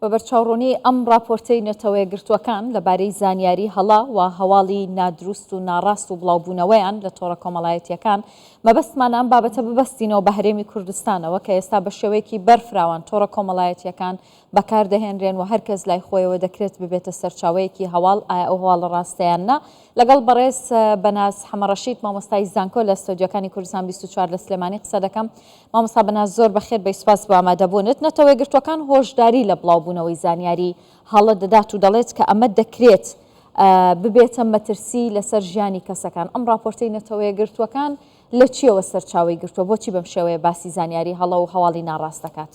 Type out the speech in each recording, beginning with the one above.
بەبەرچاوڕوونی ئەم راپۆرتەی نەتەوەیە گرتووەکان لەبارەی زانیاری هەڵا و هەواڵی نادروست و ناڕاست و بڵاوبوونەوەیان لە تۆڕە کۆمەڵایەتیەکان مەبەستمان ئەم بابەتە ببەستینەوە بە هەرێمی کوردستانەوە کە ئێستا بە شێوەیەکی بەرفراوان تۆڕە کۆمەڵایەتیەکان بەکاردەهێنرێن و هەرکەس لای خۆیەوە دەکرێت ببێتە سەرچاوەیەکی هەواڵ ئایا ئەو هەواڵە ڕاستەیان نا لەگەڵ بەڕێز بەناز حەمەڕەشید مامۆستای زانکۆ لە ستۆدیۆکانی کوردستان 24 لە سلێمانی قسە دەکەم. مامۆستا بەناز زۆر بەخێر بە سوپاس بۆ ئامادەبوونت. نەتەوەی گرتوەکان هۆشداری لە بڵاوبوونەوەی زانیاری هەڵە دەدات و دەڵێت کە ئەمە دەکرێت ببێتە مەترسی لەسەر ژیانی کەسەکان. ئەم راپۆرتەی نەتەوەیە گرتوەکان لە چیەوە سەرچاوی گرتووە؟ بۆچی بەم شێوەیە باسی زانیاری هەڵە و هەواڵی ناڕاست دەکات؟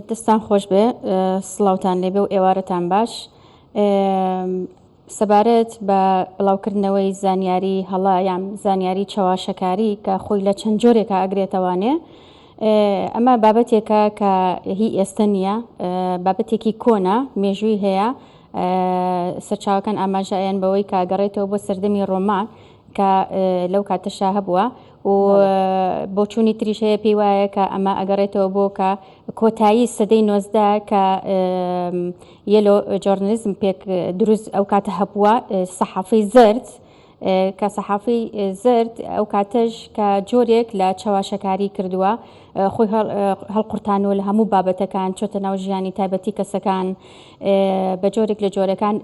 دەستان خۆش بێ، سڵاوتان لێبێ و ئێوارەتان باش. سەبارەت بە بڵاوکردنەوەی زانیاری هەڵا یان زانیاری چاواشەکاری کە خۆی لە چەند جۆرێکە ئەگرێتەوانێ، ئەمە بابەتێکە کە هی ئێستا نییە، بابەتێکی کۆنا مێژووی هەیە. سەرچاوەکان ئاماژەیان بەوەی کە گەڕێتەوە بۆ سەردەمی ڕۆمان کە لەو کاتەشا هەبووە و بۆ چوونی تریش هەیە پێی وایە کە ئەمە ئەگەڕێتەوە بۆ کە کۆتایی سەدەی 19 کە یەلۆ جۆرنالیزم پێک دروست ئەو کاتە هەبووە، سەحافەی زرد کە سەحافەی زرد ئەو کاتەش کە جۆرێک لە چاواشەکاری کردووە، خۆی هەڵقورتانەوە لە هەموو بابەتەکان چۆتە ناو ژیانی تایبەتی کەسەکان بە جۆرێک لە جۆرەکان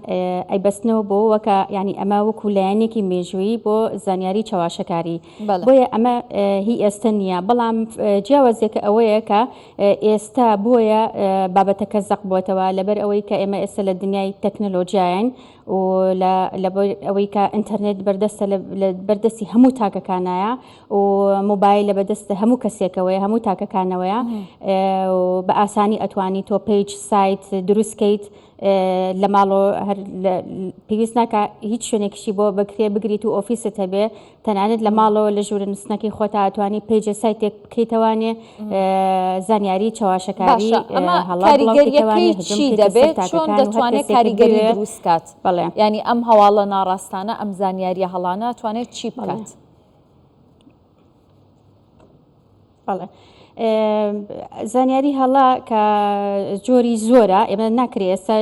ئەیبەستنەوە بۆ وەکە ینی ئەمە وەکو لایەنێکی مێژووی بۆ زانیاری چاواشەکاری. بۆیە ئەمە هی ئێستا نییە، بەڵام جیاوازێکە ئەوەیە کە ئێستا بۆیە بابەتەکە زەق بووەتەوە لەبەر ئەوەی کە ئێمە ئێستا لە دنیای تەکنۆلۆژیایان و لەبەر ئەوەی کە ئینتەرنێت بەردەستە لە بەردەستی هەموو تاکەکانایە و مۆبایل لە بەدەستە هەموو کەسێکەوەیە، هەموو تاکەکانەوەیە بە ئاسانی ئەتوانی تۆ پیج سایت دروستکەیت لە ماڵۆ پێویست ناکە هیچ شوێنێکشی بۆ بکرێ بگریت و ئۆفیست هەبێ، تەنانەت لە ماڵەوە لە ژوورە نووسنەکەی خۆتا ئەتوانی پیجە سایتێک بکەیتەوانێ زانیاری چاواشەکاری کاریگەریەکەی چی دەبێت، چۆن دەتوانێت کاریگەری دروستکات؟ ینی ئەم هەواڵە ناڕاستانە ئەم زانیاریە هەڵانە توانێت چی بکات؟ زانیاری هەڵا کە جۆری زۆرە، ئێمە ناکرێت ئێستا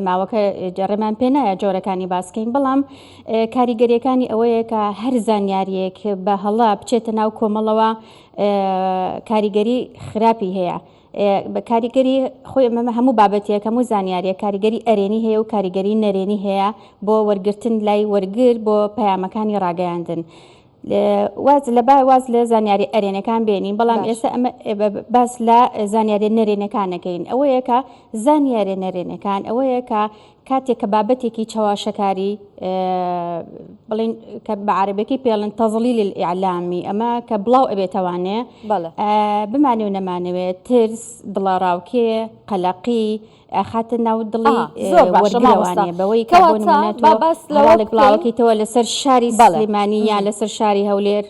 ماوەکە ڕێمان پێ نایە جۆرەکانی باسکەین، بەڵام کاریگەریەکانی ئەوەیە کە هەر زانیاریەک بە هەڵا بچێتە ناو کۆمەڵەوە کاریگەری خراپی هەیە. بە کاریگەری خۆی ئەمە هەموو بابەتێک هەموو زانیاریە کاریگەری ئەرێنی هەیە و کاریگەری نەرێنی هەیە بۆ وەرگرتن لای وەرگر بۆ پەیامەکانی ڕاگەیاندن. واز لە زانیاری ئەرێنەکان بێنین، بەڵام ئێستا ئەمە باس لە زانیاری نەرێنەکانەکەین. ئەوەیە کە زانیاری نەرێنەکان ئەوەیە کە کاتێک کە بابەتێکی چاواشەکاری بڵین کە بە عەرەبیەکەی پێڵن تەزلیل الئیعلامی، ئەمە کە بڵاو ئەبێتەوانێ بمانێ و نەمانەوێت ترس، دڵەڕاوکێ، قەلەقی خاتە ناو دڵی وەرگرەوانێ بەوەی کە بۆ نمونەتەوە بڵاوەکەیتەوە لەسەر شاری سلێمانی یان لەسەر شاری هەولێر.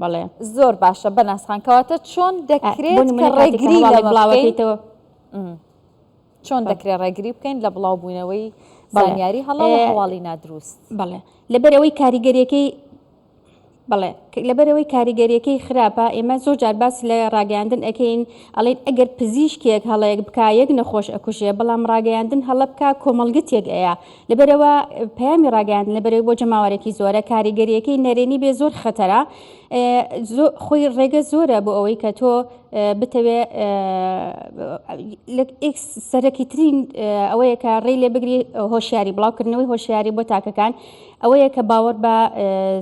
بەڵێ زۆر باشە بەناسخان، کەواتە چۆن دەکرێت کە ڕێگری لە بڵاوەکەیتەوە چۆن دەکرێت ڕێگری بکەین لە بڵاوبوونەوەی زانیاری هەڵا و هەواڵی نادروست؟ بەڵێ لەبەرەوەی کاریگەریەکەی لەبەرەوەی کاریگەریەکەی خراپە، ئێمە زۆر جار باس لە ڕاگەیاندن ئەەکەین ئەڵێن ئەگەر پزیشکێک هەڵەیەک بکە یەک نەخۆش ئەکوژێ، بەڵام ڕاگەیاندن هەڵە بکە کۆمەڵگەتێک ئەیە. لەبەرەوە پەیامی ڕاگەیاندن لەبەرەوەی بۆ جەماوەرێکی زۆرە کاریگەریەکەی نەرێنی بێ زۆر خەتەرە، خۆی ڕێگە زۆرە بۆ ئەوەی کە تۆ بتەوێ سەرەکی ترین ئەوەیە کە ڕێی لێ بگری هۆشیاری بڵاوکردنەوەی هۆشیاری بۆ تاکەکان ئەوەیە کە باوەڕ بە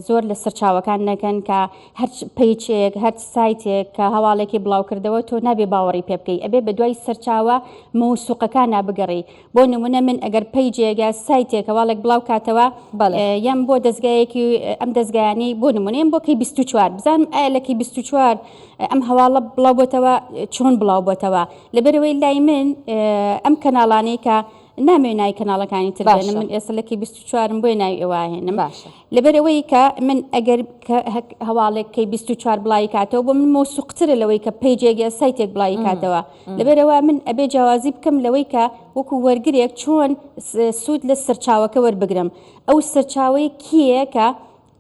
زۆر لە سەرچاوەکان نەکەن کە هەر پیجێک هەر سایتێک کە هەواڵێکی بڵاوکردەوە تۆ نابێ باوەڕی پێ بکەی، ئەبێ بە دوای سەرچاوە مەوسوقەکان نابگەڕی. بۆ نمونە من ئەگەر پیجێک یا سایتێک هەواڵێک بڵاو کاتەوە یان بۆ دەستگایەکی ئەم دەستگایانی بۆ نمونەیەم بۆ کەی 24 بزانم ئایا لە کەی 24 ئەم هەواڵە بڵاو بۆتەوە چۆن بڵاو بۆتەوە. لەبەرەوەی لای من ئەم کەناڵانەی کە نامێ نای کەناڵەکانی ترێنم، من ئێستا لەکی 24 بۆی ناوی ئێوەهێنم، لەبەرەوەی کە من ئەگەر هەواڵێک کەی 24 بڵای کاتەوە بۆ من مۆسوقترە لەوەی کە پیجێک یا سایتێک بڵای کاتەوە. لەبەرەوە من ئەبێ جیاوازی بکەم لەوەی کە وەکو وەرگرێک چۆن سوود لە سەرچاوەکە وەربگرم. ئەو سەرچاوەی کیە کە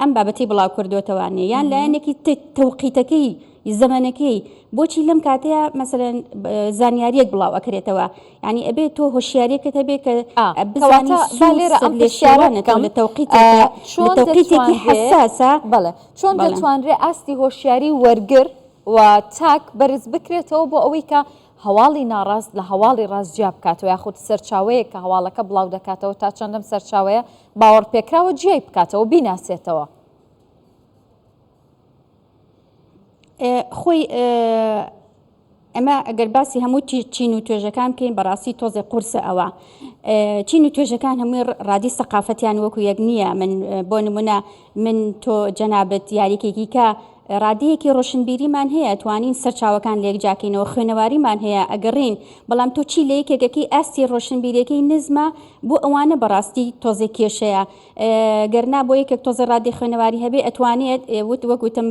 ئەم بابەتی بڵاو کردوتەوانێ یان لایەنێکی تەوقیتەکەی زەمانەکەی بۆچی لەم کاتەیە مەسەرەن زانیاریەک بڵاو ئەکرێتەوە یعنی ئەبێت تۆ هۆشیارێکت هەبێت کە بزانی لێرە ئەم پرسیارەکەم لە تەوقیتێکی حساسە بەڵێ چۆن دەتوانرێ ئاستی هۆشیاری وەرگر و تاک بەرز بکرێتەوە بۆ ئەوەی کە هەواڵی ناڕاست لە هەواڵی ڕاستجیا بکاتەوە یاخود سەرچاوەیە کە هەواڵەکە بڵاو دەکاتەوە تا چەندەم سەرچاوەیە باوەڕپێکراوە جیای بکاتەوە بیناسێتەوە. خۆی ئەمە ئەگەر باسی هەموو چین و توێژەکان بکەین بەڕاستی تۆزێ قورسە ئەوە چین و توێژەکان هەمووی ڕادی سەقافەتیان وەکو یەک نییە من بۆ نمونە من تۆ جەنابەت یاریکێکی کە ڕادەیەکی ڕۆشنبیریمان هەیە توانین سەرچاوەکان لێکجاکەینەوە خوێنەواریمان هەیە ئەگەڕین بەڵام تۆ چی لە یەکێکەکەی ئاستی ڕۆشنبیریەکەی نزمە بۆ ئەوانە بەڕاستی تۆزێ کێشەیە گەرنا بۆ یەکێک تۆزە ڕادی خوێنەواری هەبێ ئەتوانێت وەکوتم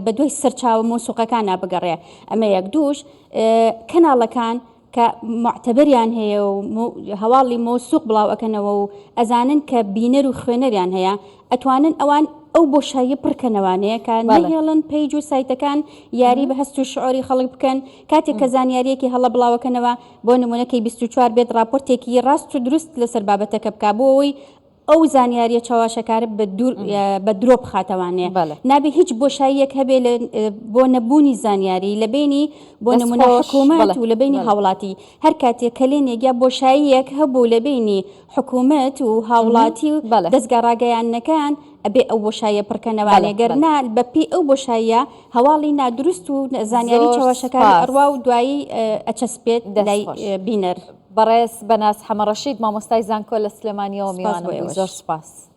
بە دوای سەرچاوە مۆسوقەکان نابگەڕێ ئەمە یەک دووش کەناڵەکان کە معتەبەریان هەیە و هەواڵی مۆسوق بڵاو ئەکەنەوە و ئەزانن کە بینەر و خوێنەریان هەیە ئەتوانن ئەوان ئەو بۆشایی پڕکەنەوانەیە کە نەهێڵن پیج و سایتەکان یاری بە هەست و شعۆری خەڵک بکەن کاتێک کە زانیاریەکی هەڵە بڵاوەکەنەوە بۆ نمونەکەی 24 بێت راپۆرتێکی ڕاست و دروست لەسەر بابەتەکە بکە بۆ ئەوەی ئەو زانیاریە چاواشەکارە بە درۆ بخاتەوانێ نابێ هیچ بۆشاییەک هەبێ بۆ نەبوونی زانیاری لە بینی بۆ نمونە حکوومەت و لە بینی هاوڵاتی هەر کاتێک کەلێنێکیا بۆشاییەک هەبوو لە بینی حکوومەت و هاوڵاتی و دەستگا ڕاگەیانەکان ئەبێ ئەو بۆشاییە پڕکەنەوانێ گەرنا بەپی ئەو بۆشاییە هەواڵی نادروست و زانیاری چاواشەکاری ئەڕوا و دوایی ئەچەسپێت لای بینەر. بەڕێز بەناس حەمەڕەشید مامۆستای زانکۆ لە سلێمانیەوە میوانم زۆر سپاس.